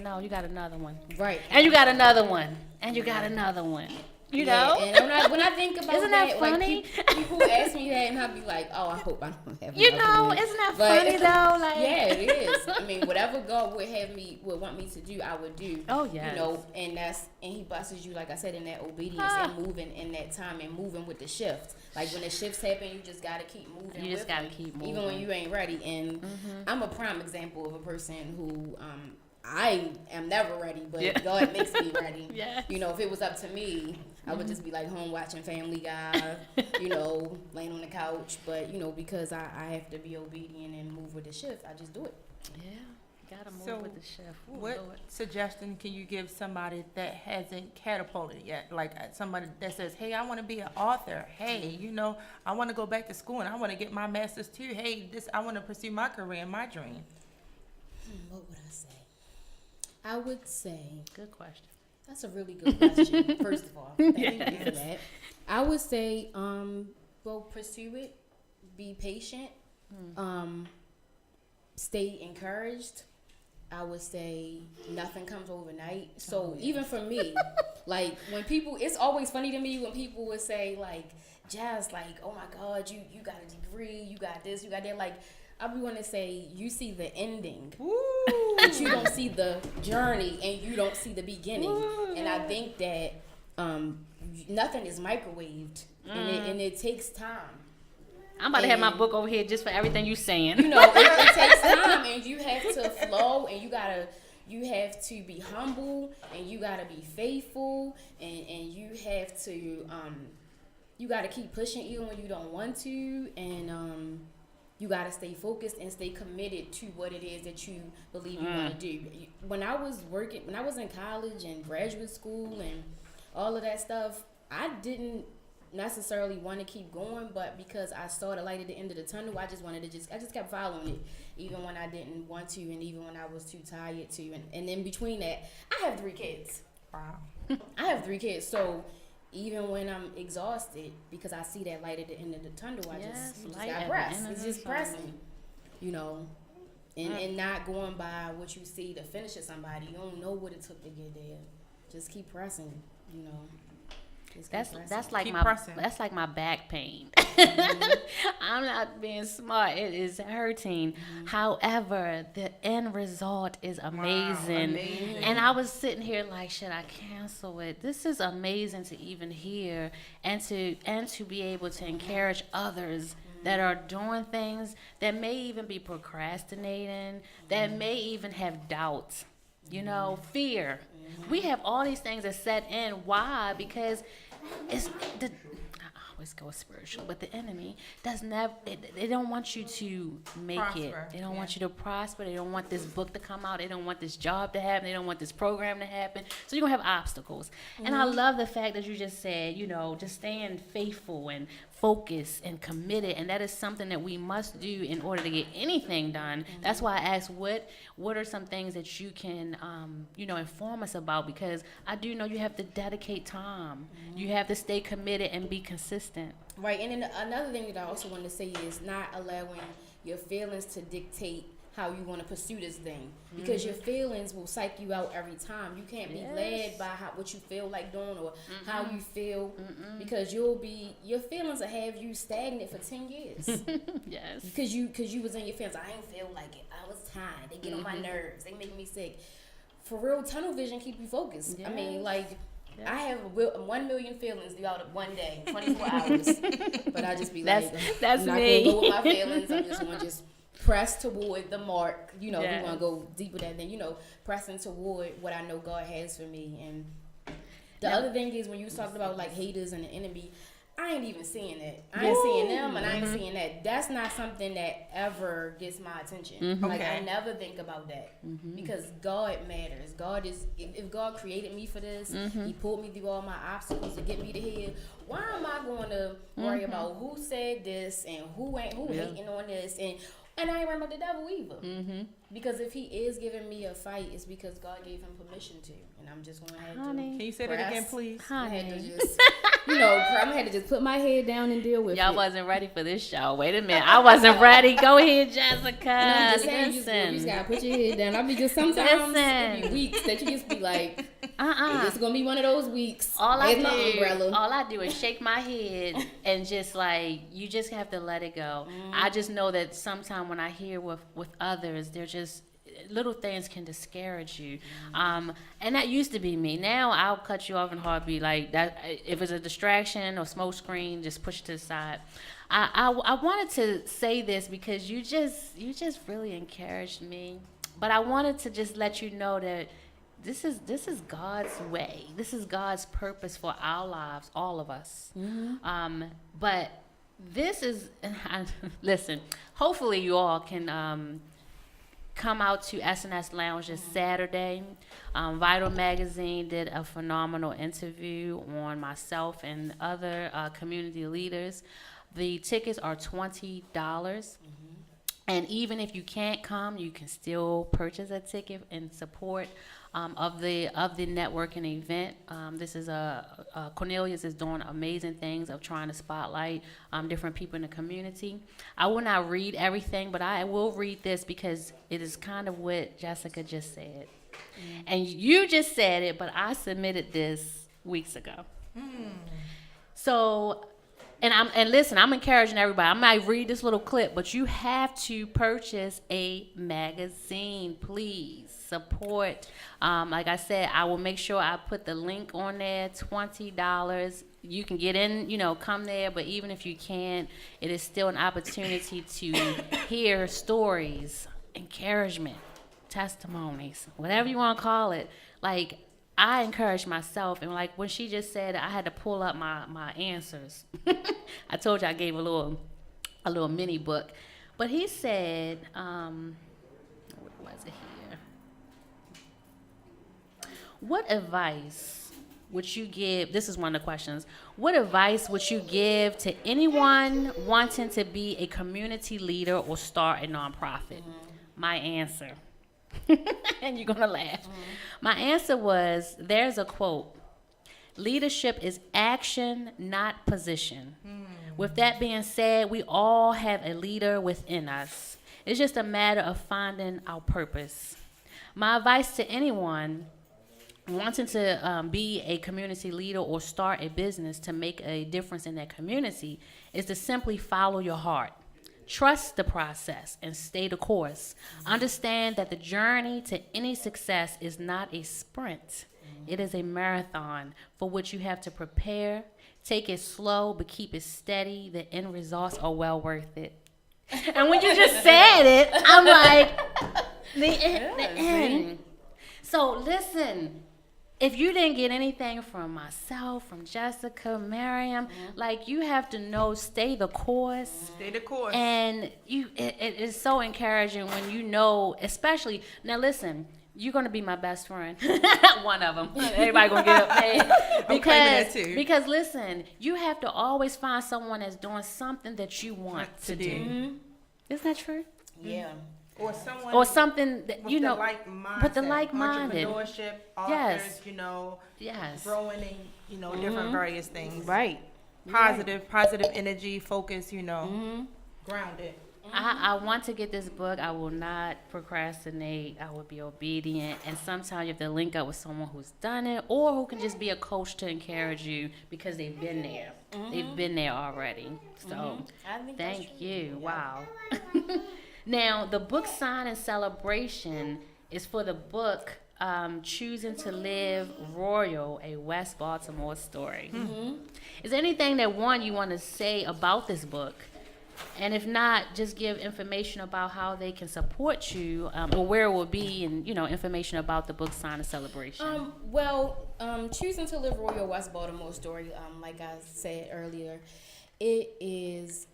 no, you got another one. Right. And you got another one. And you got another one. You know? And when I think about isn't that funny? Like people ask me that, and I'll be like, "Oh, I hope I don't have." You know, one. isn't that funny though? Like, yeah, it is. I mean, whatever God would want me to do, I would do. Oh yeah. You know, and He blesses you, like I said, in that obedience and moving in that time and moving with the shift. Like when the shifts happen, you just gotta keep moving. You just gotta keep moving, even when you ain't ready. And I'm a prime example of a person who I am never ready, but God makes me ready. Yes. You know, if it was up to me, I would just be like home watching Family Guy, you know, laying on the couch. But, you know, because I have to be obedient and move with the shift, I just do it. Yeah, gotta move with the shift. Ooh, what Lord. suggestion can you give somebody that hasn't catapulted yet? Like somebody that says, hey, I want to be an author. Hey, you know, I want to go back to school and I want to get my master's too. Hey, I want to pursue my career and my dream. What would I say? I would say, Good question. that's a really good question. First of all, thank you for that. I would say, well, pursue it, be patient, stay encouraged. I would say nothing comes overnight. So even for me, like when people, it's always funny to me when people would say like, Jazz, like, oh my God, you got a degree, you got this, you got that. Like, I be want to say you see the ending, but you don't see the journey and you don't see the beginning. And I think that nothing is microwaved, and it takes time. I'm about to have my book over here just for everything you saying. You know, it takes time, and you have to flow, and you have to be humble, and you gotta be faithful, and you have to you gotta keep pushing even when you don't want to, and you got to stay focused and stay committed to what it is that you believe you want to do. When I was in college and graduate school and all of that stuff, I didn't necessarily want to keep going, but because I saw the light at the end of the tunnel, I just kept following it, even when I didn't want to and even when I was too tired to. And in between that, I have 3 kids. Wow. I have 3 kids, so even when I'm exhausted, because I see that light at the end of the tunnel, I just got pressed. It's just pressing, you know, and not going by what you see to finish at somebody. You don't know what it took to get there. Just keep pressing, you know. That's like my back pain. I'm not being smart. It is hurting. However, the end result is amazing. Amazing. And I was sitting here like, should I cancel it? This is amazing to even hear and to be able to encourage others that are doing things that may even be procrastinating, that may even have doubts. You know, fear. We have all these things that set in. Why? Because I always go spiritual, but the enemy they don't want you to make it. They don't want you to prosper. They don't want this book to come out. They don't want this job to happen. They don't want this program to happen. So you're going to have obstacles. And I love the fact that you just said, you know, just staying faithful and focused and committed, and that is something that we must do in order to get anything done. That's why I asked what are some things that you can inform us about, because I do know you have to dedicate time. You have to stay committed and be consistent. Right, and then another thing that I also want to say is not allowing your feelings to dictate how you want to pursue this thing, because your feelings will psych you out every time. You can't be led by what you feel like doing or how you feel, because your feelings will have you stagnant for 10 years. Yes, because you was in your feelings. I didn't feel like it. I was tired. They get on my nerves. They make me sick. For real, tunnel vision keep you focused. Yes. I mean, like. Yes. I have 1 million feelings throughout one day, 24 hours. But I just be that's I'm not me. going to go with my feelings. I'm just going to press toward the mark. You know, we want to go deeper than that. You know, pressing toward what I know God has for me. And the other thing is when you was talking about like haters and the enemy, I ain't even seeing that. I ain't seeing them, and I ain't seeing that. That's not something that ever gets my attention. Like, I never think about that, because God matters. God is, if God created me for this, He pulled me through all my obstacles to get me to here. Why am I going to worry about who said this and who hating on this and And I ain't worried about the devil either. Mm-hmm. Because if he is giving me a fight, it's because God gave him permission to. And I'm just going to have Can Honey. you say that again, please? I had to Honey. just, I'm going to have to just put my head down and deal with Y'all it. wasn't ready for this show. Wait a minute. I wasn't ready. Go ahead, Jessica. And I'm just saying, you Listen. just gotta put your head down. I be just sometimes it be Listen. weeks that you just be like, Uh-uh. it's gonna be one of those weeks. All I There's my umbrella. do is shake my head and just like you just have to let it go. I just know that sometimes when I hear with others, they're just little things can discourage you, and that used to be me. Now I'll cut you off in a heartbeat. Like that, if it's a distraction or smoke screen, just push it to the side. I wanted to say this because you just really encouraged me, but I wanted to just let you know that this is God's way. This is God's purpose for our lives, all of us. But this is listen. Hopefully, you all can come out to SNS Lounge this Saturday. Vital Magazine did a phenomenal interview on myself and other community leaders. The tickets are $20. And even if you can't come, you can still purchase a ticket in support of the networking event. This is Cornelius is doing amazing things of trying to spotlight different people in the community. I will not read everything, but I will read this because it is kind of what Jessica just said. And you just said it, but I submitted this weeks ago. So, and listen, I'm encouraging everybody. I might read this little clip, but you have to purchase a magazine, please. Support. Like I said, I will make sure I put the link on there. $20. You can get in, come there. But even if you can't, it is still an opportunity to hear stories, encouragement, testimonies, whatever you want to call it. Like, I encourage myself, and like when she just said, I had to pull up my answers. I told you I gave a little mini book, but he said, what was it here? What advice would you give? This is one of the questions. What advice would you give to anyone wanting to be a community leader or start a nonprofit? My answer. And you're gonna laugh. My answer was, there's a quote: leadership is action, not position. With that being said, we all have a leader within us. It's just a matter of finding our purpose. My advice to anyone wanting to be a community leader or start a business to make a difference in their community is to simply follow your heart. Trust the process and stay the course. Understand that the journey to any success is not a sprint. It is a marathon for which you have to prepare. Take it slow, but keep it steady. The end results are well worth it. And when you just said it, I'm like, the end. So listen, if you didn't get anything from myself, from Jessica, Miriam, like you have to know, stay the course. Stay the course. And it is so encouraging when you know, especially, now listen, you're going to be my best friend. One of them. Everybody going to get up there. Because listen, you have to always find someone that's doing something that you want to do. Isn't that true? Yeah. Or something that, with the like mindset, with the like-minded. Entrepreneurship, Yes. authors, growing in, different various things. Right. Positive energy, focus, grounded. I want to get this book. I will not procrastinate. I will be obedient. And sometimes you have to link up with someone who's done it or who can just be a coach to encourage you because they've been there. They've been there already. So thank you. Wow. Now, the book signing celebration is for the book Choosing to Live Royal, a West Baltimore story. Is there anything that you want to say about this book? And if not, just give information about how they can support you or where it will be and, information about the book signing celebration. Choosing to Live Royal, West Baltimore story, like I said earlier, it is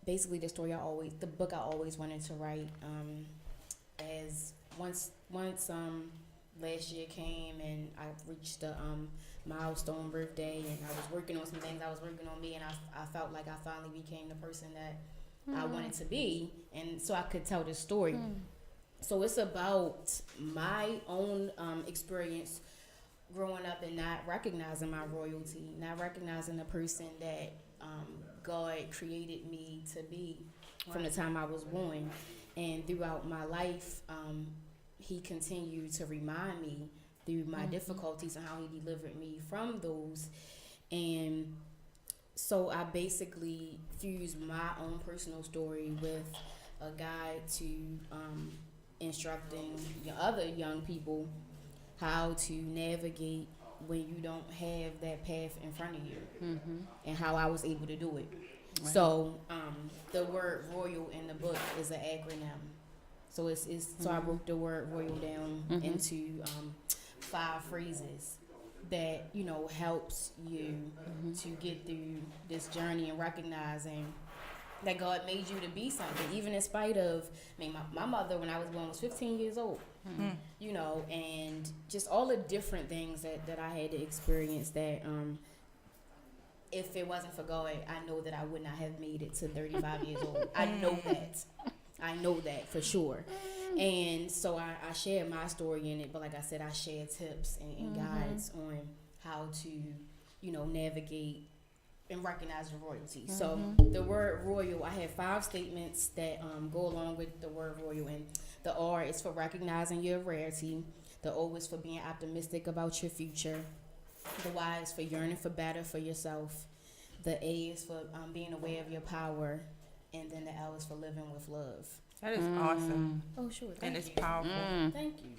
basically the book I always wanted to write. As once last year came and I reached the milestone birthday and I was working on some things. I was working on me and I felt like I finally became the person that I wanted to be, and so I could tell this story. So it's about my own experience growing up and not recognizing my royalty, not recognizing the person that God created me to be from the time I was born. And throughout my life, he continued to remind me through my difficulties and how he delivered me from those. And so I basically fused my own personal story with a guide to instructing other young people how to navigate when you don't have that path in front of you, and how I was able to do it. Right. So the word royal in the book is an acronym. So so I broke the word royal down into 5 phrases that helps you to get through this journey and recognizing that God made you to be something, even in spite of, my mother when I was born was 15 years old, and just all the different things that I had to experience that if it wasn't for God, I know that I would not have made it to 35 years old. I know that for sure. And so I share my story in it, but like I said, I share tips and guides on how to, navigate and recognize the royalty. So the word royal, I have 5 statements that go along with the word royal. And the R is for recognizing your rarity. The O is for being optimistic about your future. The Y is for yearning for better for yourself. The A is for being aware of your power. And then the L is for living with love. That is awesome. Oh, sure. And it's powerful. Thank you.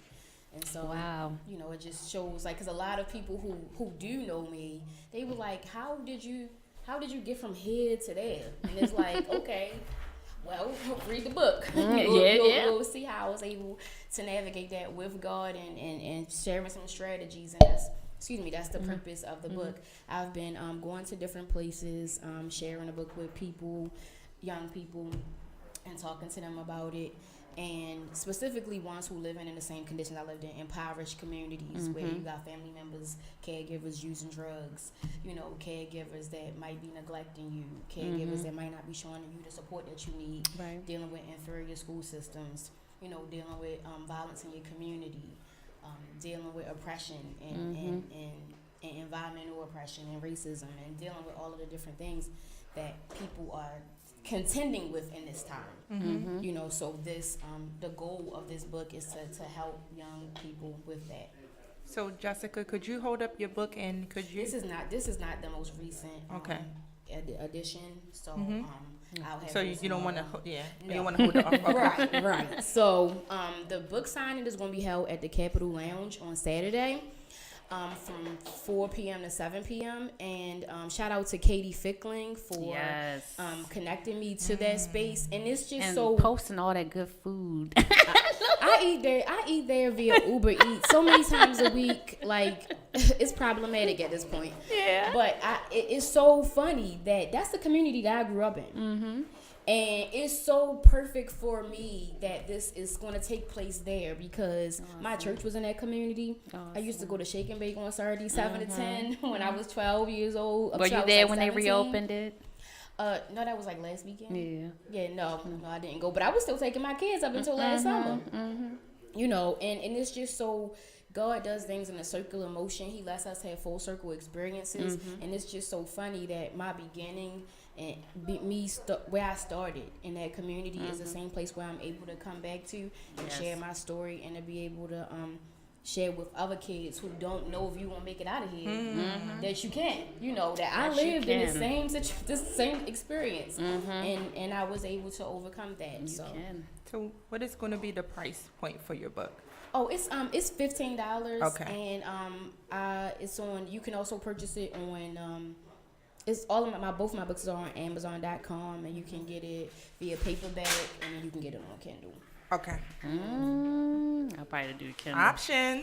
And so, wow. It just shows, like, because a lot of people who do know me, they were like, how did you get from here to there? And it's like, okay, well, read the book. You'll see how I was able to navigate that with God and sharing some strategies. And that's the purpose of the book. I've been going to different places, sharing the book with people, young people, and talking to them about it. And specifically ones who live in the same conditions I lived in, impoverished communities where you got family members, caregivers using drugs, caregivers that might be neglecting you, caregivers that might not be showing you the support that you need, dealing with inferior school systems, dealing with violence in your community, dealing with oppression and environmental oppression and racism, and dealing with all of the different things that people are contending with in this time. So this the goal of this book is to help young people with that. So Jessica, could you hold up your book and could you? This is not the most recent edition. So I'll have. So you don't want to, no. You don't want to hold it off. Okay. Right. So the book signing is going to be held at the Capitol Lounge on Saturday. From 4 p.m. to 7 p.m. And shout out to Katie Fickling for connecting me to that space. And it's just posting all that good food. I eat there via Uber Eats so many times a week. Like, it's problematic at this point. Yeah. But it's so funny that's the community that I grew up in. And it's so perfect for me that this is going to take place there because my church was in that community. I used to go to Shake and Bake on Saturday, 7 to 10 when I was 12 years old. Were you there when they reopened it? No, that was like last weekend. Yeah, no, I didn't go. But I was still taking my kids up until last summer. And it's just so... God does things in a circular motion. He lets us have full circle experiences. And it's just so funny that my beginning and where I started in that community is the same place where I'm able to come back to and share my story and to be able to share with other kids who don't know if you won't make it out of here that you can. That I lived in the same experience and I was able to overcome that. So what is going to be the price point for your book? Oh, it's $15. Okay. And it's on. You can also purchase it on. It's all of both of my books are on Amazon.com, and you can get it via paperback, and then you can get it on Kindle. Okay. I'll probably do Kindle. Options.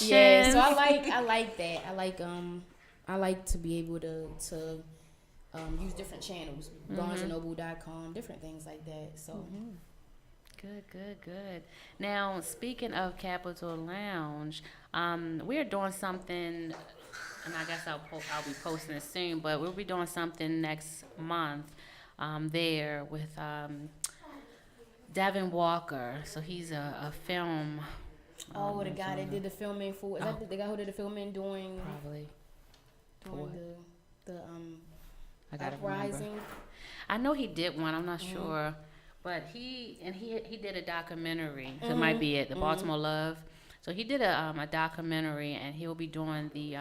Yeah. So I like that. I like to be able to use different channels, BarnesandNoble.com, different things like that. So. Good. Now, speaking of Capitol Lounge, we're doing something, and I guess I'll be posting it soon, but we'll be doing something next month there with Devin Walker. So he's a film. Oh, the guy that did the filming for, is that the guy who did the filming during Probably. the I gotta uprising? remember. I know he did one. I'm not sure, but he did a documentary. So it might be it, the Baltimore Love. So he did a documentary, and he'll be doing the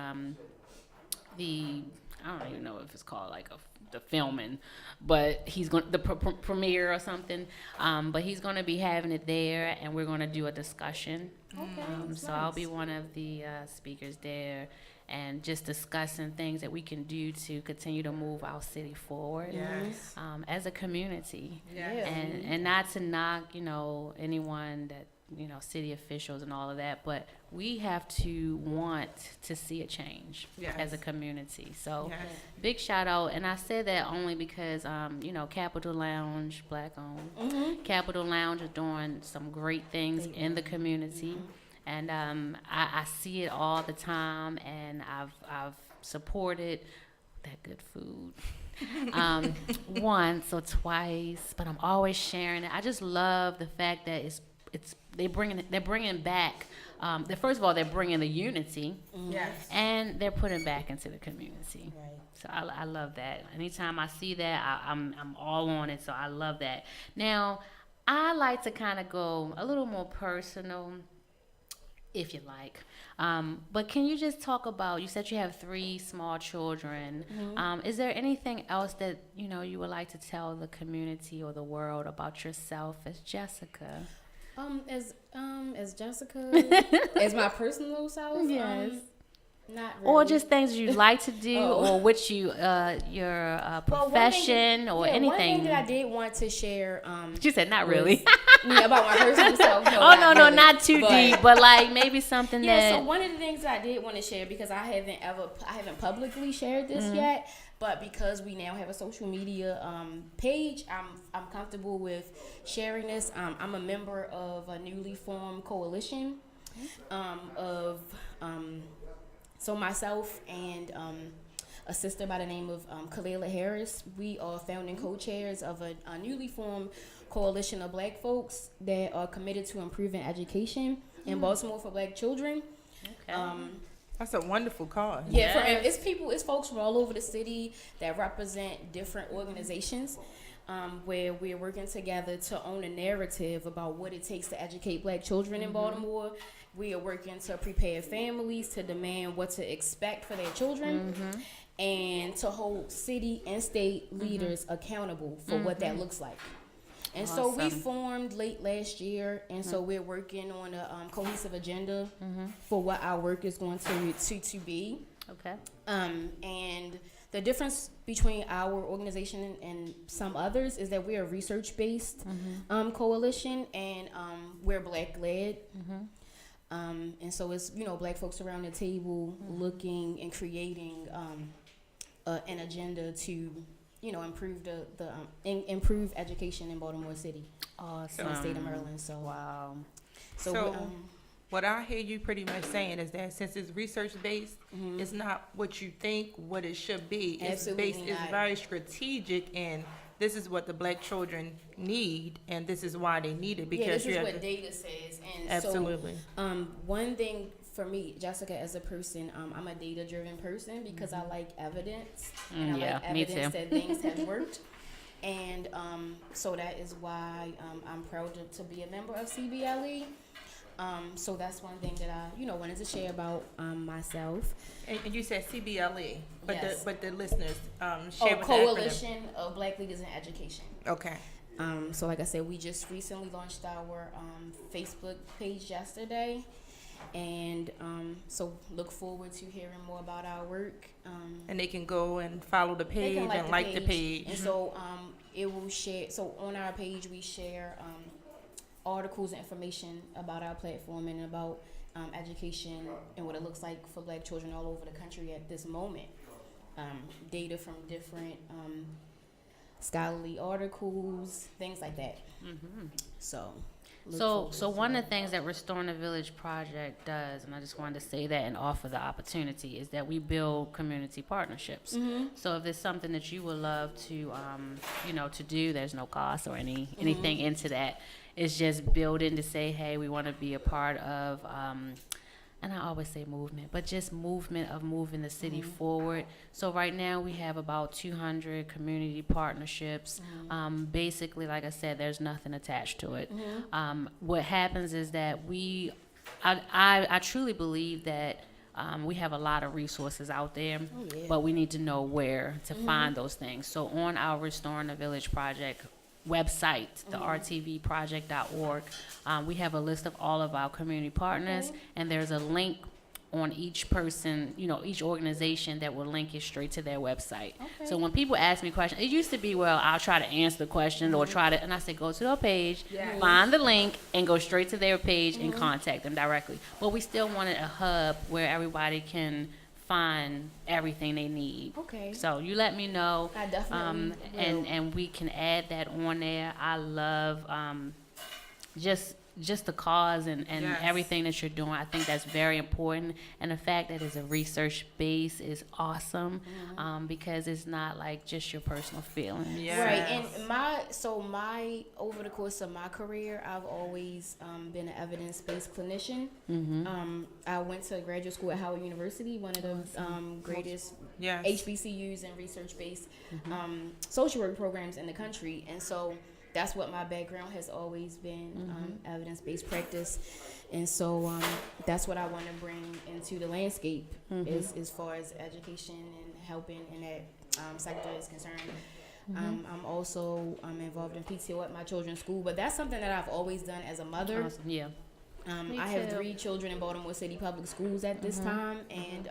I don't even know if it's called like the filming, but he's going the premiere or something. But he's going to be having it there, and we're going to do a discussion. Okay, So I'll be one of the speakers there, and just discussing things that we can do to continue to move our city forward. Yes. As a community. Yes. And not to knock, anyone that, city officials and all of that, but we have to want to see a change Yes. as a community. So Yes. big shout out. And I said that only because, Capital Lounge, Black owned, Capital Lounge is doing some great things in the community. And I see it all the time, and I've supported that good food once or twice, but I'm always sharing it. I just love the fact that they're bringing back. First of all, they're bringing the unity, Yes. and they're putting back into the community. Right. So I love that. Anytime I see that, I'm all on it. So I love that. Now, I like to kind of go a little more personal, if you like. But can you just talk about, you said you have 3 small children. Is there anything else that, you would like to tell the community or the world about yourself as Jessica? As Jessica, as my personal self, Yes. not really. Or just things you like to do, Oh. or which your Well, profession, or One anything. thing that I did want to share, She said not really. about my personal self. Oh, no, really. not too But- deep, but like maybe something Yeah, that. so one of the things that I did want to share, because I haven't publicly shared this yet, but because we now have a social media page, I'm comfortable with sharing this. I'm a member of a newly formed coalition so myself and a sister by the name of Kalela Harris, we are founding co-chairs of a newly formed coalition of Black folks that are committed to improving education in Baltimore for Black children. Okay. That's a wonderful cause. Yeah, Yes. it's folks from all over the city that represent different organizations, where we're working together to own a narrative about what it takes to educate Black children in Baltimore. We are working to prepare families to demand what to expect for their children, and to hold city and state leaders accountable for what that looks like. And so we Awesome. formed late last year, and so we're working on a cohesive agenda for what our work is going to be. Okay. And the difference between our organization and some others is that we're a research-based coalition, and we're Black-led. And so it's, Black folks around the table looking and creating an agenda to improve improve education in Baltimore City, Awesome. in the state of Maryland. So Wow. So, what I hear you pretty much saying is that since it's research based, it's not what you think what it should be. It's Absolutely it's not. very strategic, and this is what the Black children need, and this is why they need it, because this you is have what to, data says. And absolutely. so, one thing for me, Jessica, as a person, I'm a data-driven person because I like evidence, and I like me evidence too. that things have worked. And so that is why I'm proud to be a member of CBLE. So that's one thing that I, wanted to share about myself. And you said CBLE, but Yes. the listeners share with the acronym. Coalition of Black Leaders in Education. Okay. So like I said, we just recently launched our Facebook page yesterday. And so look forward to hearing more about our work. And they can go and follow the They page can and like the page. And so it will share. So on our page, we share articles and information about our platform and about education and what it looks like for Black children all over the country at this moment. Data from different scholarly articles, things like that. So So one of the things that Restoring the Village Project does, and I just wanted to say that and offer the opportunity, is that we build community partnerships. So if there's something that you would love to, to do, there's no cost or anything into that. It's just building to say, hey, we want to be a part of, and I always say movement, but just movement of moving the city forward. So right now we have about 200 community partnerships. Basically, like I said, there's nothing attached to it. What happens is that I truly believe that we have a lot of resources out there, but we need to know where to find those things. So on our Restoring the Village Project website, the rtvproject.org, we have a list of all of our community partners, and there's a link on each person, each organization that will link you straight to their website. So when people ask me questions, it used to be, well, I'll try to answer the question or and I say, go to their page, find the link, and go straight to their page and contact them directly. But we still wanted a hub where everybody can find everything they need. So you let me know. I definitely will. And we can add that on there. I love just the cause and everything that you're doing. I think that's very important, and the fact that it's a research base is awesome, because it's not like just your personal feelings. Right. And my over the course of my career, I've always been an evidence-based clinician. I went to graduate school at Howard University, one of the greatest HBCUs and research-based social work programs in the country, and so that's what my background has always been, evidence-based practice. And so that's what I want to bring into the landscape as far as education and helping in that sector is concerned. I'm also involved in PTO at my children's school, but that's something that I've always done as a mother. Awesome. Yeah. I have 3 children in Baltimore City Public Schools at this time, and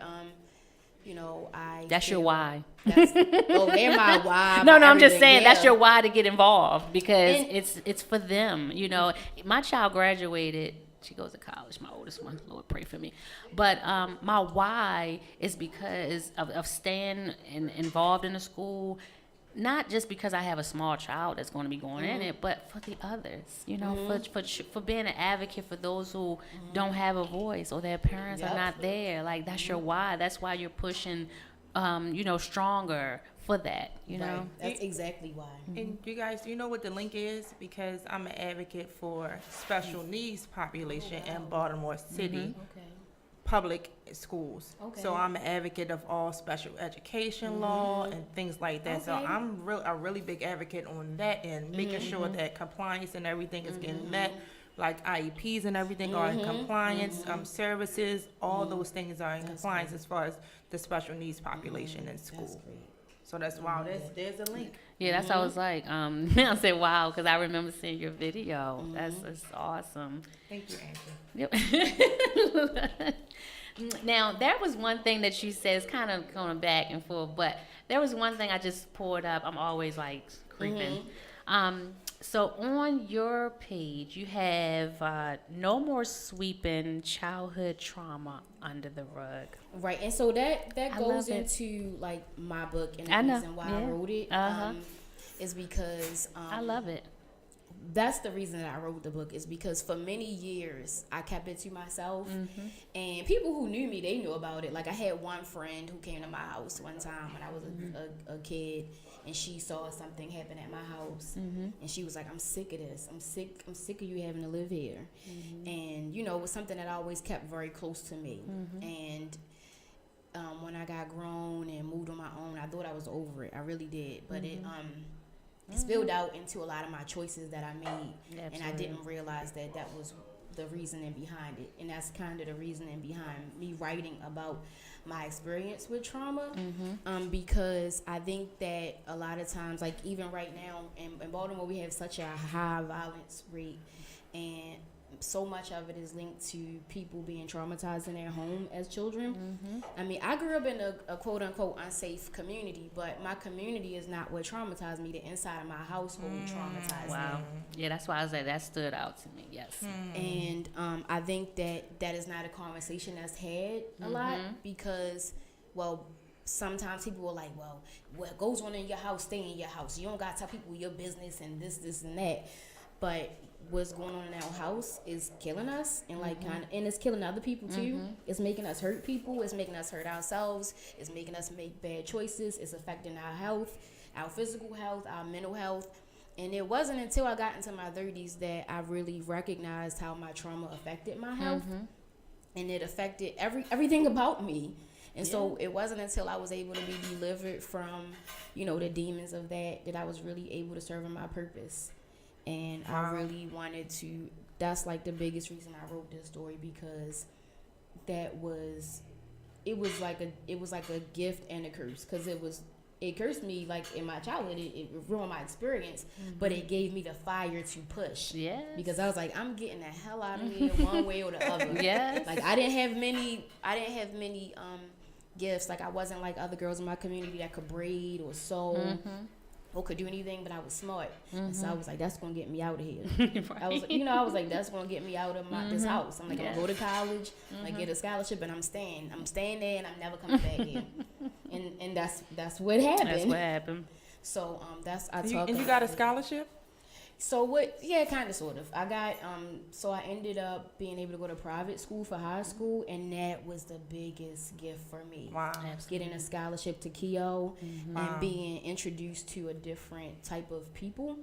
That's your why. They're my why. No, I'm just saying that's your why to get involved, because it's for them. My child graduated. She goes to college, my oldest one. Lord, pray for me. But my why is because of staying involved in the school. Not just because I have a small child that's going to be going in it, but for the others, for being an advocate for those who don't have a voice or their parents are not there. Like, that's your why. That's why you're pushing, stronger for that, Right. That's exactly why. And you guys, you know what the link is? Because I'm an advocate for special needs population in Baltimore City. Public schools. So I'm an advocate of all special education law and things like that. So I'm a really big advocate on that end, making sure that compliance and everything is getting met, like IEPs and everything are in compliance, services, all those things are in compliance as far as the special needs population in school. So that's wow, there's a link. Yeah, that's how I was like, I said wow, because I remember seeing your video. That's awesome. Thank you, Angie. Yep. Now, there was one thing that you said, it's kind of going back and forth, but there was one thing I just pulled up. I'm always like creeping. So on your page, you have no more sweeping childhood trauma under the rug. Right, and so that goes into like my book, and the reason why I wrote it is because I love it. That's the reason that I wrote the book, is because for many years I kept it to myself, and people who knew me, they knew about it. Like, I had one friend who came to my house one time when I was a kid, and she saw something happen at my house, and she was like, I'm sick of this. I'm sick of you having to live here. And it was something that I always kept very close to me. And when I got grown and moved on my own, I thought I was over it. I really did. But it spilled out into a lot of my choices that I made. And I didn't realize that was the reasoning behind it. And that's kind of the reasoning behind me writing about my experience with trauma, because I think that a lot of times, like even right now in Baltimore, we have such a high violence rate, and so much of it is linked to people being traumatized in their home as children. I mean, I grew up in a quote unquote unsafe community, but my community is not what traumatized me. The inside of my household traumatized me. Yeah, that's why I was like, that stood out to me. Yes. And I think that is not a conversation that's had a lot, because, well, sometimes people are like, well, what goes on in your house, stay in your house. You don't got to tell people your business and this and that. But what's going on in our house is killing us, and like and it's killing other people too. It's making us hurt people. It's making us hurt ourselves. It's making us make bad choices. It's affecting our health, our physical health, our mental health. And it wasn't until I got into my 30s that I really recognized how my trauma affected my health, and it affected everything about me. And so it wasn't until I was able to be delivered from, the demons of that I was really able to serve in my purpose. And I really wanted to, that's like the biggest reason I wrote this story, because it was like a gift and a curse, because it cursed me like in my childhood. It ruined my experience, but it gave me the fire to push. Yes. Because I was like, I'm getting the hell out of here one way or the other. Yes. Like I didn't have many gifts. Like I wasn't like other girls in my community that could braid or sew or could do anything, but I was smart. And so I was like, that's gonna get me out of here. Right. I was like, that's gonna get me out of this house. I'm like, I'm gonna go to college, I'm gonna get a scholarship, and I'm staying there, and I'm never coming back here. And that's what happened. That's what happened. So And you got a scholarship? So what? Yeah, kind of, sort of. I got so I ended up being able to go to private school for high school, and that was the biggest gift for me. Wow. Getting a scholarship to Keough and being introduced to a different type of people,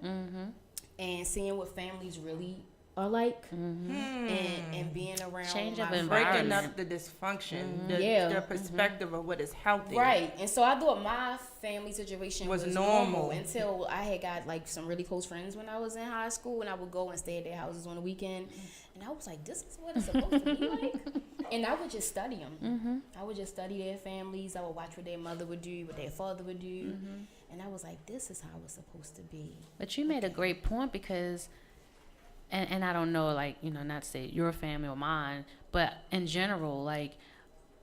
and seeing what families really are like, and being around Change of my Breaking environment. up the dysfunction, Yeah. the perspective of what is healthy. Right. And so I thought my family situation Was was normal. until I had got like some really close friends when I was in high school, and I would go and stay at their houses on the weekend, and I was like, this is what it's supposed to be like. And I would just study them. I would just study their families. I would watch what their mother would do, what their father would do, and I was like, this is how it's supposed to be. But you made a great point, because and I don't know, like, not to say your family or mine, but in general, like,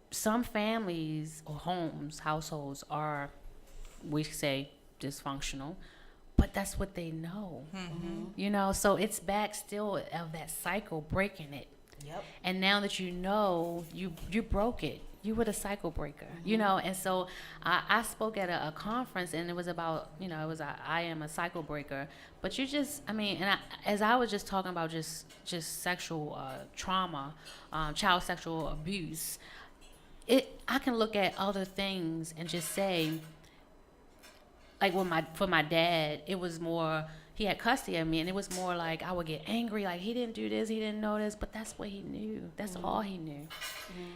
some families or households are, we say, dysfunctional, but that's what they know. So it's back still of that cycle, breaking it. Yep. And now that you broke it. You were the cycle breaker, and so I spoke at a conference, and it was about, I am a cycle breaker. But as I was just talking about just sexual trauma, child sexual abuse, I can look at other things and just say, like for my dad, it was more, he had custody of me, and it was more like I would get angry, like he didn't do this, he didn't know this, but that's what he knew. That's all he knew.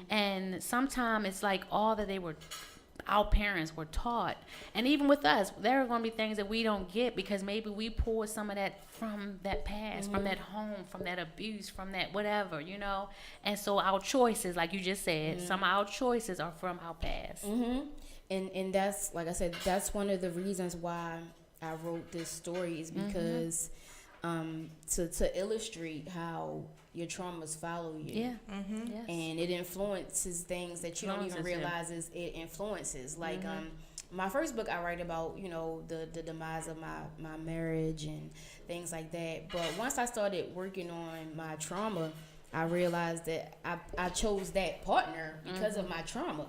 And sometimes it's like all that our parents were taught. And even with us, there are going to be things that we don't get, because maybe we pulled some of that from that past, from that home, from that abuse, from that whatever, And so our choices, like you just said, some of our choices are from our past. And that's, like I said, that's one of the reasons why I wrote this story, is because to illustrate how your traumas follow you. Yeah. Yes. And it influences things that you don't even realize it influences. Like my first book, I write about, the demise of my marriage and things like that. But once I started working on my trauma, I realized that I chose that partner because of my trauma.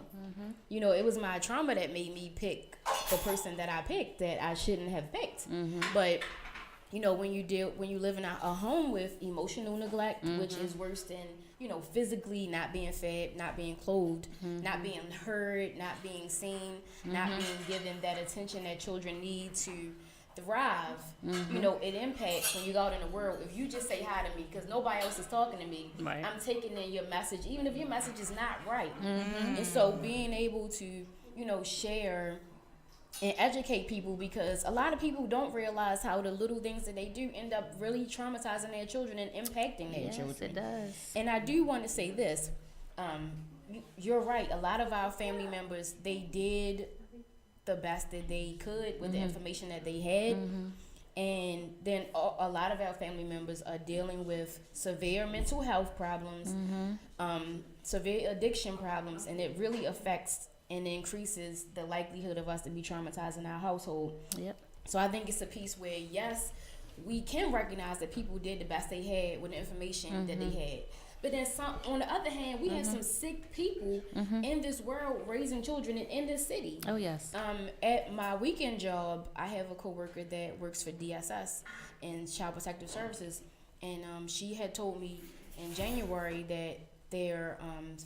It was my trauma that made me pick the person that I picked that I shouldn't have picked. But when you live in a home with emotional neglect, which is worse than physically not being fed, not being clothed, not being heard, not being seen, not being given that attention that children need to thrive, it impacts when you go out in the world. If you just say hi to me because nobody else is talking to me, right, I'm taking in your message, even if your message is not right. And so being able to, share and educate people, because a lot of people don't realize how the little things that they do end up really traumatizing their children and impacting their children. Yes, it does. And I do want to say this. You're right. A lot of our family members, they did the best that they could with the information that they had. And then a lot of our family members are dealing with severe mental health problems, severe addiction problems, and it really affects and increases the likelihood of us to be traumatized in our household. Yep. So I think it's a piece where, yes, we can recognize that people did the best they had with the information that they had. But then on the other hand, we have some sick people in this world raising children in this city. Oh, yes. At my weekend job, I have a coworker that works for DSS in Child Protective Services. and she had told me in January that their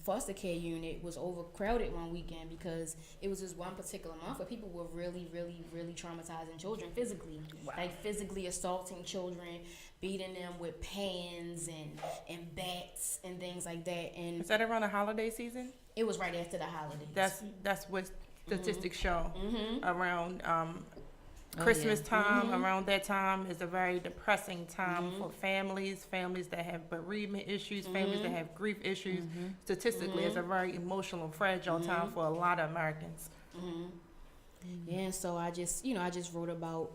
foster care unit was overcrowded one weekend because it was just one particular month where people were really, really, really traumatizing children physically. Wow. Like physically assaulting children, beating them with pans and bats and things like that. And Is that around the holiday season? it was right after the holidays. That's what statistics show. Around Oh, Christmas yeah. time, around that time is a very depressing time for families that have bereavement issues, families that have grief issues. Statistically, it's a very emotional, fragile time for a lot of Americans. Yeah, and so I just wrote about,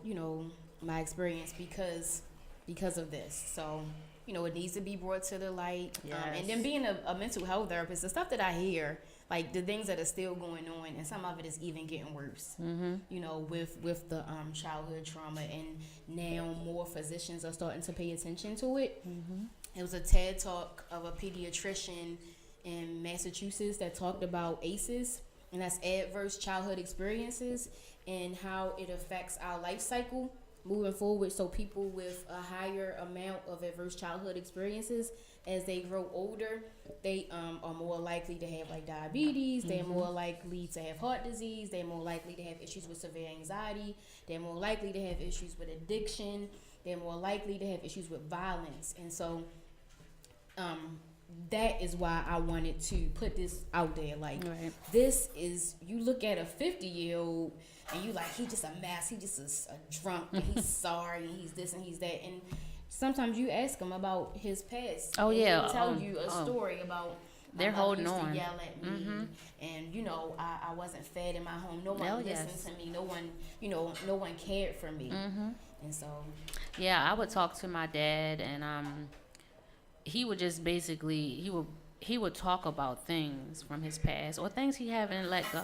my experience because of this. So, it needs to be brought to the light. Yes. And then being a mental health therapist, the stuff that I hear, like the things that are still going on, and some of it is even getting worse. With the childhood trauma, and now more physicians are starting to pay attention to it. It was a TED talk of a pediatrician in Massachusetts that talked about ACEs, and that's adverse childhood experiences, and how it affects our life cycle moving forward. So people with a higher amount of adverse childhood experiences, as they grow older, they are more likely to have like diabetes. They're more likely to have heart disease. They're more likely to have issues with severe anxiety. They're more likely to have issues with addiction. They're more likely to have issues with violence. And so that is why I wanted to put this out there. Like, Right. this is, you look at a 50-year-old and you like, he's just a mess. He just is a drunk, and he's sorry, and he's this and he's that. And sometimes you ask him about his past. Oh, and yeah. he'll tell you a story about They're my mother holding used on. to yell at me, and I wasn't fed in my home. No one Oh, listened yes. to me. No one, no one cared for me. And so, Yeah, I would talk to my dad, and he would just basically he would talk about things from his past or things he haven't let go.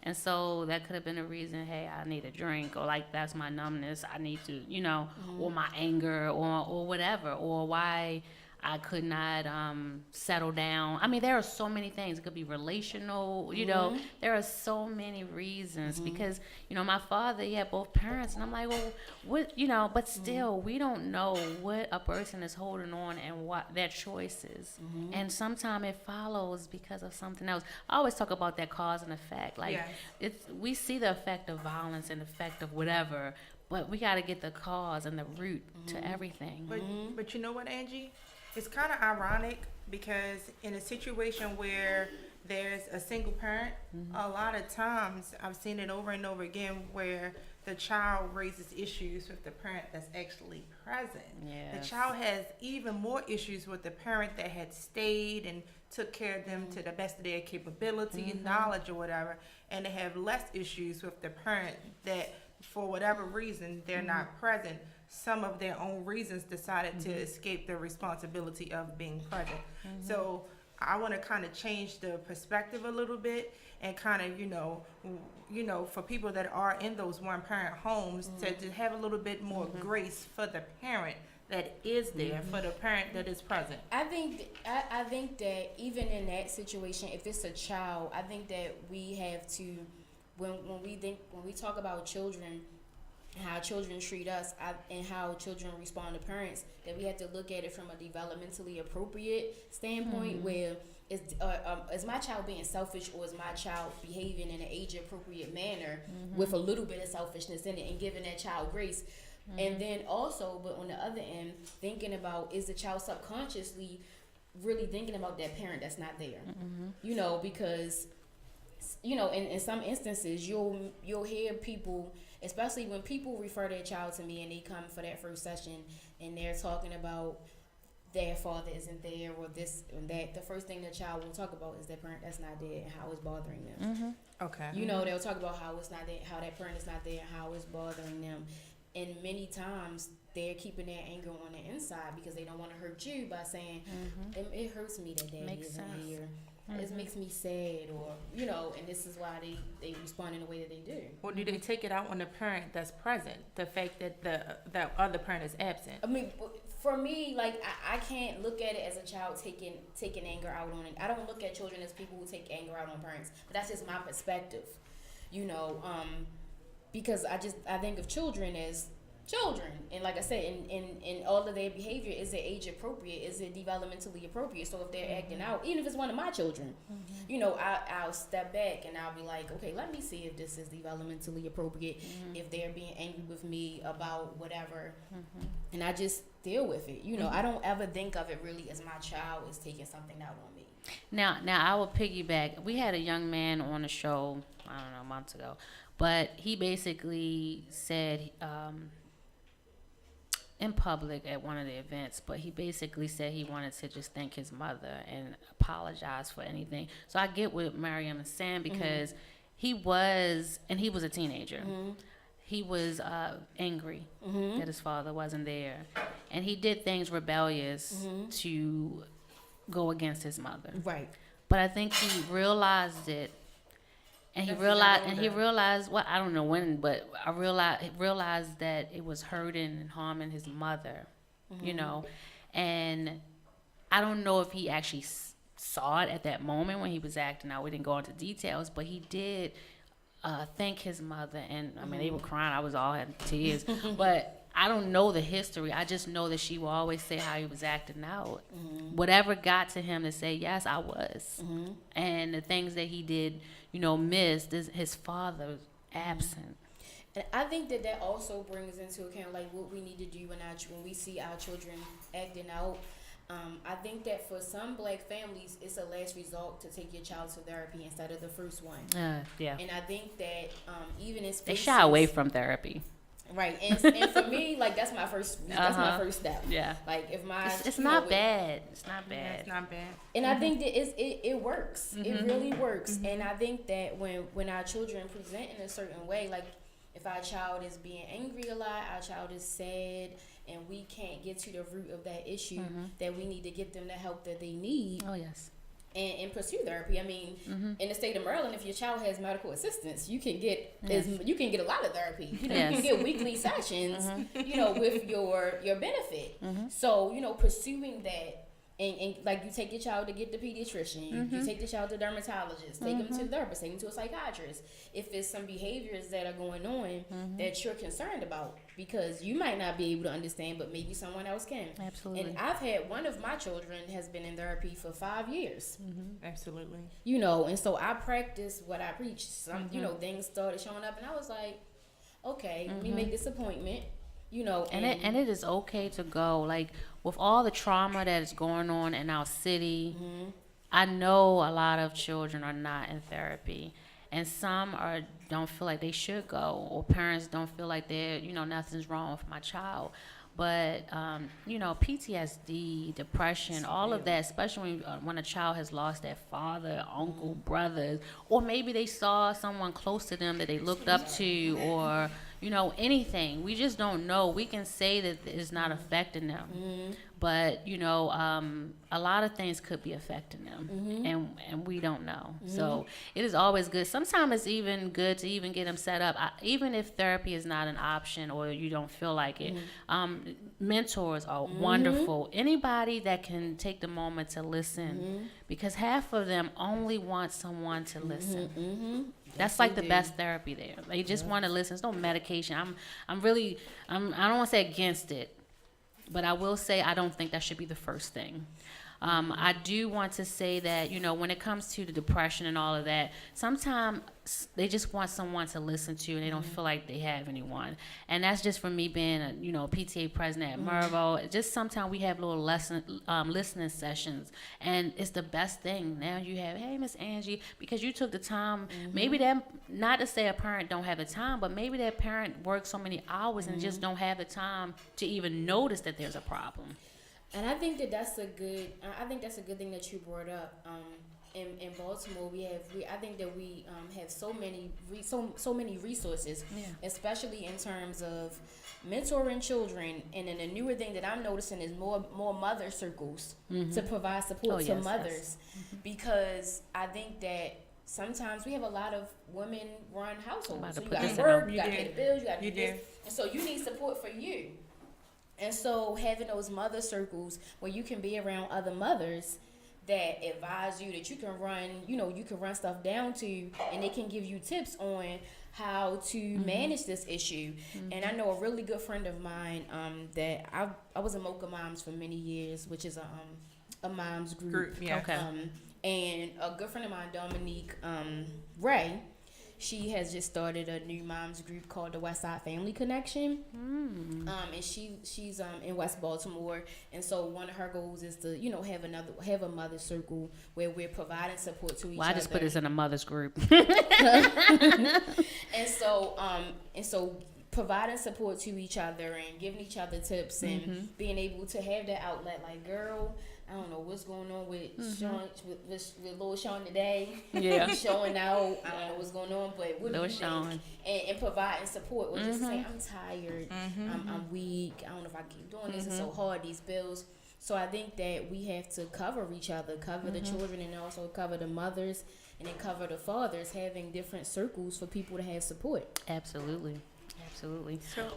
And so that could have been a reason, hey, I need a drink, or like that's my numbness, I need to, or my anger, or whatever, or why I could not settle down. I mean, there are so many things. It could be relational, there are so many reasons because, my father, he had both parents, and I'm like, well, what, but still, we don't know what a person is holding on and what their choices. And sometimes it follows because of something else. I always talk about that cause and effect. Like, we see the effect of violence and effect of whatever, but we got to get the cause and the root to everything. But you know what, Angie? It's kind of ironic because in a situation where there's a single parent, a lot of times I've seen it over and over again where the child raises issues with the parent that's actually present. Yes. The child has even more issues with the parent that had stayed and took care of them to the best of their capability and knowledge or whatever, and they have less issues with the parent that for whatever reason they're not present. Some of their own reasons decided to escape the responsibility of being present. So I want to kind of change the perspective a little bit and kind of, for people that are in those one-parent homes to have a little bit more grace for the parent that is there, for the parent that is present. I think that even in that situation, if it's a child, I think that we have to, when we talk about children, how children treat us, and how children respond to parents, that we have to look at it from a developmentally appropriate standpoint, where is my child being selfish, or is my child behaving in an age appropriate manner with a little bit of selfishness in it, and giving that child grace. And then also, but on the other end, thinking about, is the child subconsciously really thinking about that parent that's not there? Because in some instances, you'll hear people, especially when people refer their child to me and they come for that first session and they're talking about their father isn't there or this and that, the first thing the child will talk about is that parent that's not there and how it's bothering them. Okay. They'll talk about how it's not there, how that parent is not there, and how it's bothering them. And many times they're keeping their anger on the inside because they don't want to hurt you by saying, it hurts me that daddy Makes isn't sense. here. This makes me sad, or and this is why they respond in the way that they do. Or do they take it out on the parent that's present? The fact that the other parent is absent. I mean, for me, like I can't look at it as a child taking anger out on it. I don't look at children as people who take anger out on parents. But that's just my perspective, because I think of children as children. And like I said, in all of their behavior, is it age appropriate? Is it developmentally appropriate? So if they're acting out, even if it's one of my children, I'll step back and I'll be like, okay, let me see if this is developmentally appropriate, if they're being angry with me about whatever, and I just deal with it. I don't ever think of it really as my child is taking something out on me. Now I will piggyback. We had a young man on the show, I don't know, months ago, but he basically said, in public at one of the events, but he basically said he wanted to just thank his mother and apologize for anything. So I get what Mariam is saying, because he was a teenager. He was angry that his father wasn't there, and he did things rebellious to go against his mother. Right. But I think he realized it. And he realized, well, I don't know when, but I realized that it was hurting and harming his mother, and I don't know if he actually saw it at that moment when he was acting out. We didn't go into details, but he did thank his mother, and I mean, they were crying. I was all in tears, but I don't know the history. I just know that she will always say how he was acting out. Whatever got to him to say, yes, I was. And the things that he did, missed, his father absent. And I think that also brings into account like what we need to do when we see our children acting out. I think that for some Black families, it's a last resort to take your child to therapy instead of the first one. Yeah. And I think that even in spaces, they shy away from therapy. Right, and for me, like that's my first step. Yeah, like if my it's not bad. It's not bad. Yeah, it's not bad. And I think that it works. It really works. And I think that when our children present in a certain way, like if our child is being angry a lot, our child is sad, and we can't get to the root of that issue, that we need to get them the help that they need. Oh yes. And pursue therapy. I mean, in the state of Maryland, if your child has medical assistance, you can get you can get a lot of therapy. You can get weekly sessions, with your benefit. So, pursuing that, and like you take your child to get the pediatrician, you take the child to dermatologist, take them to the therapist, take them to a psychiatrist. If there's some behaviors that are going on that you're concerned about, because you might not be able to understand, but maybe someone else can. Absolutely. And I've had one of my children has been in therapy for 5 years. Absolutely. And so I practice what I preach. Some, things started showing up, and I was like, okay, let me make this appointment. And it is okay to go. Like with all the trauma that is going on in our city, I know a lot of children are not in therapy. And some don't feel like they should go, or parents don't feel like they're, nothing's wrong with my child. But, PTSD, depression, all of that, especially when a child has lost their father, uncle, brothers, or maybe they saw someone close to them that they looked up to, or, anything. We just don't know. We can say that it's not affecting them. But, a lot of things could be affecting them, and we don't know. So it is always good. Sometimes it's even good to even get them set up. Even if therapy is not an option or you don't feel like it, mentors are wonderful. Anybody that can take the moment to listen, because half of them only want someone to listen. That's like the best therapy there. They just want to listen. There's no medication. I don't want to say against it, but I will say I don't think that should be the first thing. I do want to say that, when it comes to the depression and all of that, sometimes they just want someone to listen to, and they don't feel like they have anyone. And that's just from me being a, PTA president at Mervo. Just sometimes we have little listening sessions, and it's the best thing. Now you have, hey, Miss Angie, because you took the time. Maybe that, not to say a parent don't have the time, but maybe that parent works so many hours and just don't have the time to even notice that there's a problem. And I think that's a good thing that you brought up. In Baltimore, I think that we have so many resources, especially in terms of mentoring children. And then a newer thing that I'm noticing is more mother circles to provide support to mothers, because I think that sometimes we have a lot of women-run households. So you got to work, you got to pay the bills, you got to do this, and so you need support for you. And so having those mother circles where you can be around other mothers that advise you, that you can run stuff down to, and they can give you tips on how to manage this issue. And I know a really good friend of mine that I was a Mocha Moms for many years, which is a mom's group. Yeah. Okay. And a good friend of mine, Dominique Ray, she has just started a new moms group called the Westside Family Connection. And she's in West Baltimore, and so one of her goals is to have a mother circle where we're providing support to each other. I just put this in a mother's group. And so providing support to each other and giving each other tips and being able to have that outlet, like, girl, I don't know what's going on with Sean, with little Sean today. Yeah. He's showing out. I don't know what's going on, but what do Little you Sean. think? And providing support, or just saying, I'm tired, I'm weak, I don't know if I can keep doing this. It's so hard, these bills. So I think that we have to cover each other, cover the children, and also cover the mothers, and then cover the fathers, having different circles for people to have support. Absolutely.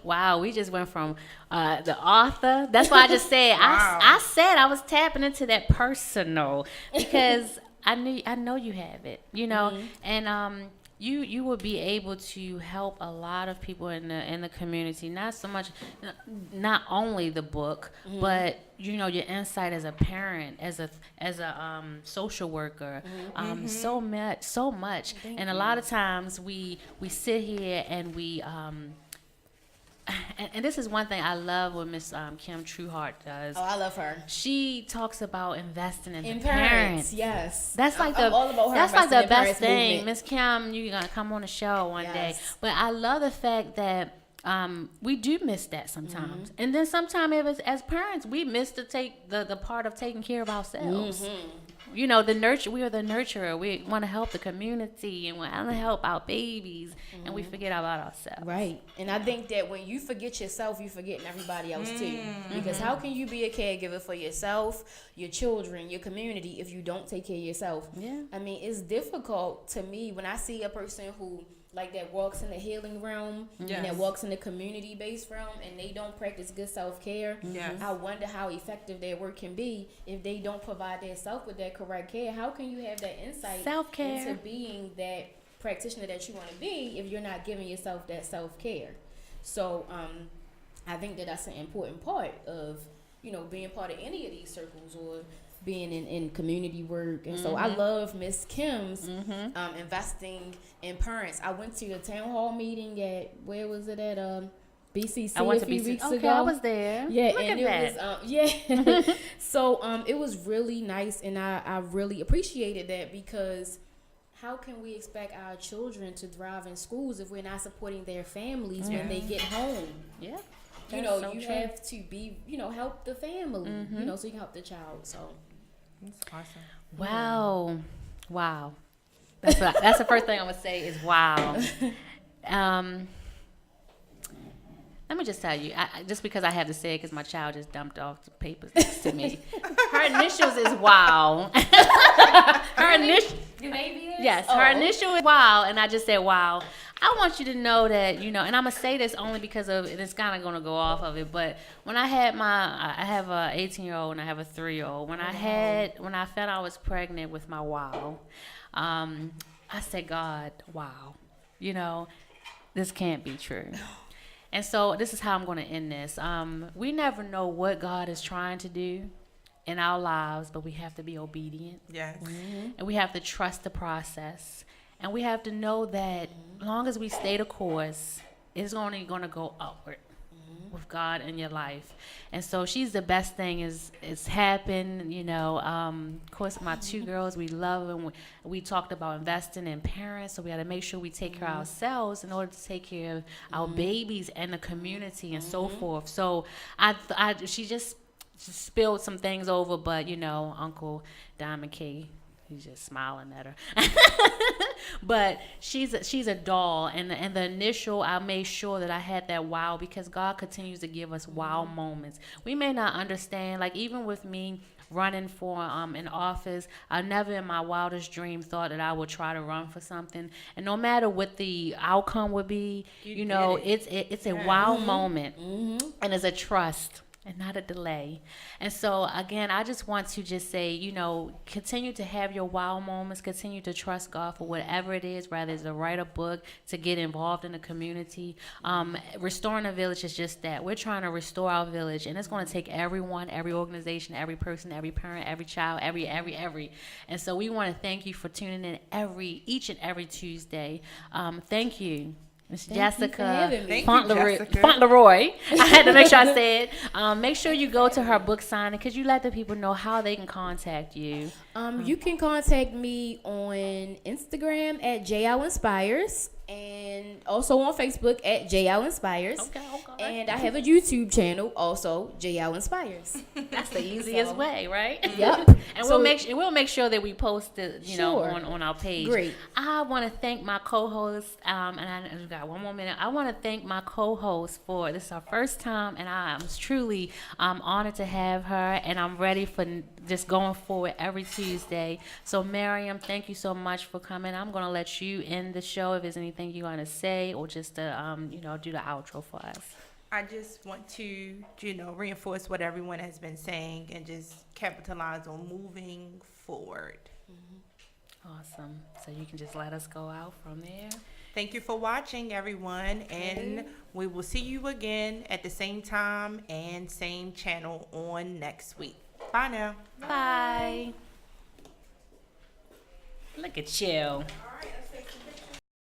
Wow, we just went from the author. That's why I just said I said I was tapping into that personal, because I know you have it, and you will be able to help a lot of people in the community. Not only the book, but your insight as a parent, as a social worker, so much. And a lot of times we sit here and we and this is one thing I love what Miss Kim Trueheart does. Oh, I love her. She talks about investing in the parents. Yes, that's like I'm all about her. That's like the investing in best parents thing. movement. Miss Kim, you're gonna come on the show one day. Yes. But I love the fact that we do miss that sometimes, and then sometimes as parents we miss to take the part of taking care of ourselves. We are the nurturer. We want to help the community and we want to help our babies, and we forget about ourselves. Right. And I think that when you forget yourself, you're forgetting everybody else too. Because how can you be a caregiver for yourself, your children, your community, if you don't take care of yourself? Yeah. I mean, it's difficult to me when I see a person who that walks in the healing realm and that walks in the community-based realm, and they don't practice good self-care. Yes. I wonder how effective their work can be if they don't provide their self with that correct care. How can you have that insight Self-care. into being that practitioner that you want to be if you're not giving yourself that self-care? So I think that's an important part of being part of any of these circles or being in community work. And so I love Miss Kim's investing in parents. I went to a town hall meeting at, where was it at, BCC I went a to few BCC. weeks Okay, ago. I was there. Yeah, Look and at it that. was so it was really nice, and I really appreciated that, because how can we expect our children to thrive in schools if we're not supporting their families when they get home? Yeah. You That's so you true. have to be, help the family, so you can help the child. So That's awesome. Wow. That's the first thing I'm gonna say is wow. Let me just tell you, just because I have to say it, because my child just dumped off the papers next to me. Her initials is wow. Her initial. your baby is? Yes, her initial is wow, and I just said wow. I want you to know that, and I'm going to say this only because of, and it's kind of going to go off of it, but when I had I have a 18-year-old and I have a 3-year-old. When I found I was pregnant with my wow, I said, God, wow, this can't be true. And so this is how I'm going to end this. We never know what God is trying to do in our lives, but we have to be obedient. Yes. And we have to trust the process. And we have to know that as long as we stay the course, it's only going to go upward with God in your life. And so she's the best thing it's happened. Of course, my 2 girls, we love them. We talked about investing in parents, so we got to make sure we take care of ourselves in order to take care of our babies and the community and so forth. So she just spilled some things over, but Uncle Diamond K, he's just smiling at her. But she's a doll, and the initial, I made sure that I had that wow, because God continues to give us wow moments. We may not understand, like even with me running for an office, I never in my wildest dream thought that I would try to run for something, and no matter what the outcome would be, it's a wow moment, and it's a trust. and not a delay. And so again, I just want to just say, you know, continue to have your wow moments, continue to trust God for whatever it is, whether it's to write a book, to get involved in the community. Restoring a village is just that. We're trying to restore our village, and it's going to take everyone, every organization, every person, every parent, every child, every. And so we want to thank you for tuning in each and every Tuesday. Thank you. Miss Jessica having me. Faunleroy. I had to make sure I said. Make sure you go to her book signing. Could you let the people know how they can contact you? You can contact me on Instagram at JL Inspires and also on Facebook at JL Inspires. Okay. And I have a YouTube channel also, JL Inspires. That's the easiest way, right? Yep. And So- we'll make sure that we post it, know, Sure. on our page. Great. I want to thank my co-host, and I've got one more minute. I want to thank my co-host for this is our first time, and I'm truly honored to have her, and I'm ready for just going forward every Tuesday. So Miriam, thank you so much for coming. I'm gonna let you end the show if there's anything you want to say, or just to do the outro for us. I just want to, reinforce what everyone has been saying and just capitalize on moving forward. Awesome. So you can just let us go out from there. Thank you for watching, everyone, and we will see you again at the same time and same channel on next week. Bye now. Bye. Look at you.